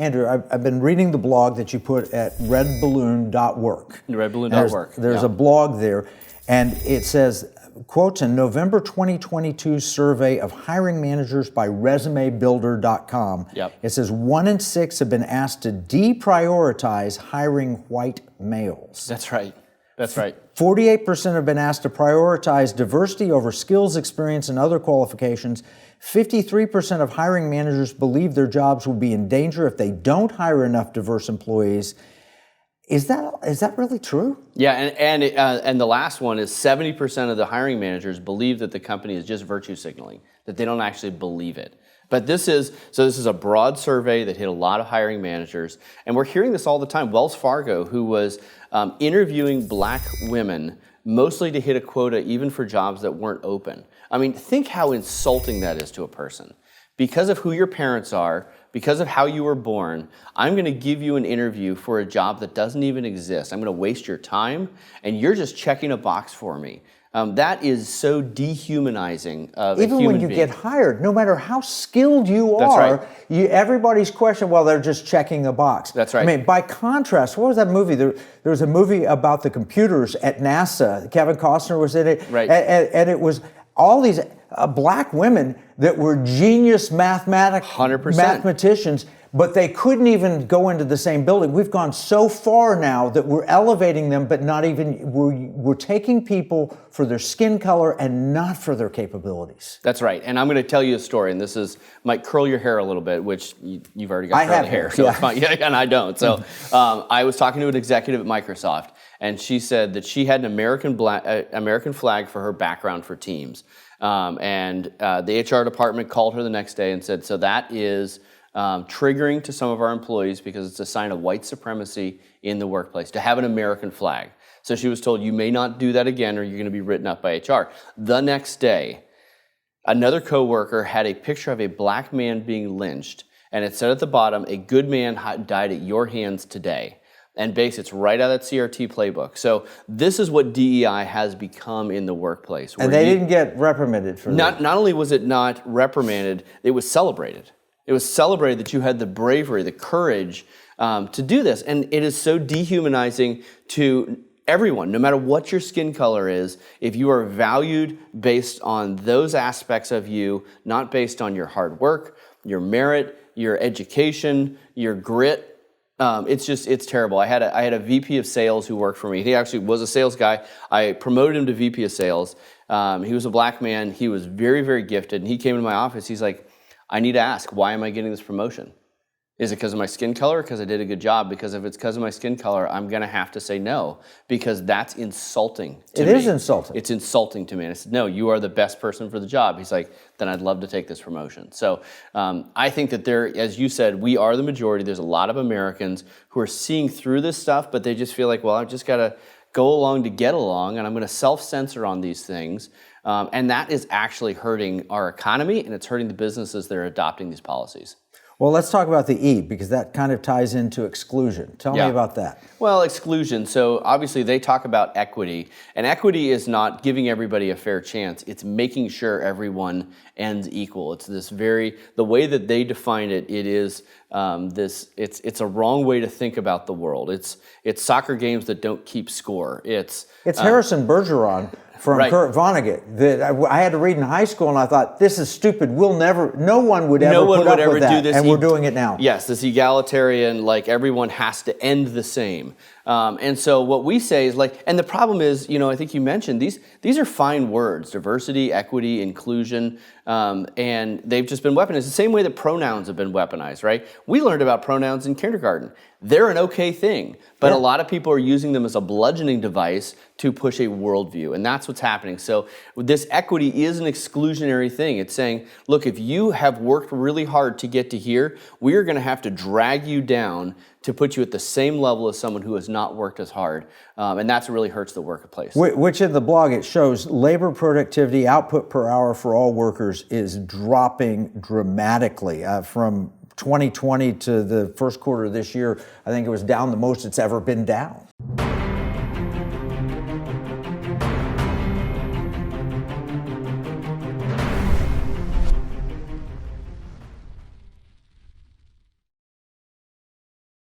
Andrew, I've been reading the blog that you put at RedBalloon.work. RedBalloon.work. There's a blog there, and it says, quotes, a November 2022 survey of hiring managers by resumebuilder.com. Yep. It says 1 in 6 have been asked to deprioritize hiring white males. That's right. That's right. 48% have been asked to prioritize diversity over skills, experience, and other qualifications. 53% of hiring managers believe their jobs will be in danger if they don't hire enough diverse employees. Is that really true? Yeah, and the last one is 70% of the hiring managers believe that the company is just virtue signaling, that they don't actually believe it. But this is a broad survey that hit a lot of hiring managers, and we're hearing this all the time. Wells Fargo, who was interviewing black women, mostly to hit a quota even for jobs that weren't open. I mean, think how insulting that is to a person. Because of who your parents are, because of how you were born, I'm going to give you an interview for a job that doesn't even exist. I'm going to waste your time, and you're just checking a box for me. That is so dehumanizing of a human being. Even when you get hired, no matter how skilled you That's are, right. Everybody's question, well, they're just checking a box. That's right. I mean, by contrast, what was that movie? There was a movie about the computers at NASA. Kevin Costner was in it. Right. And it was all these black women that were genius 100%. mathematicians, but they couldn't even go into the same building. We've gone so far now that we're elevating them, but not even, we're taking people for their skin color and not for their capabilities. That's right. And I'm going to tell you a story, and this might curl your hair a little bit, which you've already got curly hair, so yeah. it's fine. Yeah, and I don't. So I was talking to an executive at Microsoft, and she said that she had an American flag for her background for Teams. And the HR department called her the next day and said, so that is triggering to some of our employees because it's a sign of white supremacy in the workplace to have an American flag. So she was told, you may not do that again or you're going to be written up by HR. The next day, another coworker had a picture of a black man being lynched, and it said at the bottom, a good man died at your hands today. And it's right out of that CRT playbook. So this is what DEI has become in the workplace. And they didn't get reprimanded for that. Not only was it not reprimanded, it was celebrated. It was celebrated that you had the bravery, the courage to do this. And it is so dehumanizing to everyone, no matter what your skin color is. If you are valued based on those aspects of you, not based on your hard work, your merit, your education, your grit, it's terrible. I had a VP of sales who worked for me. He actually was a sales guy. I promoted him to VP of sales. He was a black man. He was very, very gifted. And he came into my office. He's like, I need to ask, why am I getting this promotion? Is it because of my skin color or because I did a good job? Because if it's because of my skin color, I'm going to have to say no, because that's insulting to me. It is insulting. It's insulting to me. And I said, no, you are the best person for the job. He's like, then I'd love to take this promotion. So I think that there, as you said, we are the majority. There's a lot of Americans who are seeing through this stuff, but they just feel like, well, I've just got to go along to get along, and I'm going to self-censor on these things. And that is actually hurting our economy, and it's hurting the businesses that are adopting these policies. Well, let's talk about the E, because that kind of ties into exclusion. Tell me about that. Well, exclusion. So obviously they talk about equity, and equity is not giving everybody a fair chance. It's making sure everyone ends equal. It's the way that they define it, it is it's a wrong way to think about the world. It's soccer games that don't keep score. It's Harrison Bergeron from Kurt Vonnegut that I had to read in high school, and I thought, this is stupid. No one would ever put up with that, and we're doing it now. Yes, this egalitarian, like everyone has to end the same. And so what we say is and the problem is, I think you mentioned these are fine words: diversity, equity, inclusion, and they've just been weaponized. The same way that pronouns have been weaponized, right? We learned about pronouns in kindergarten. They're an okay thing, but a lot of people are using them as a bludgeoning device to push a worldview, and that's what's happening. So this equity is an exclusionary thing. It's saying, look, if you have worked really hard to get to here, we are going to have to drag you down to put you at the same level as someone who has not worked as hard. And that's what really hurts the workplace. Which in the blog, it shows labor productivity, output per hour for all workers is dropping dramatically from 2020 to the first quarter of this year. I think it was down the most it's ever been down.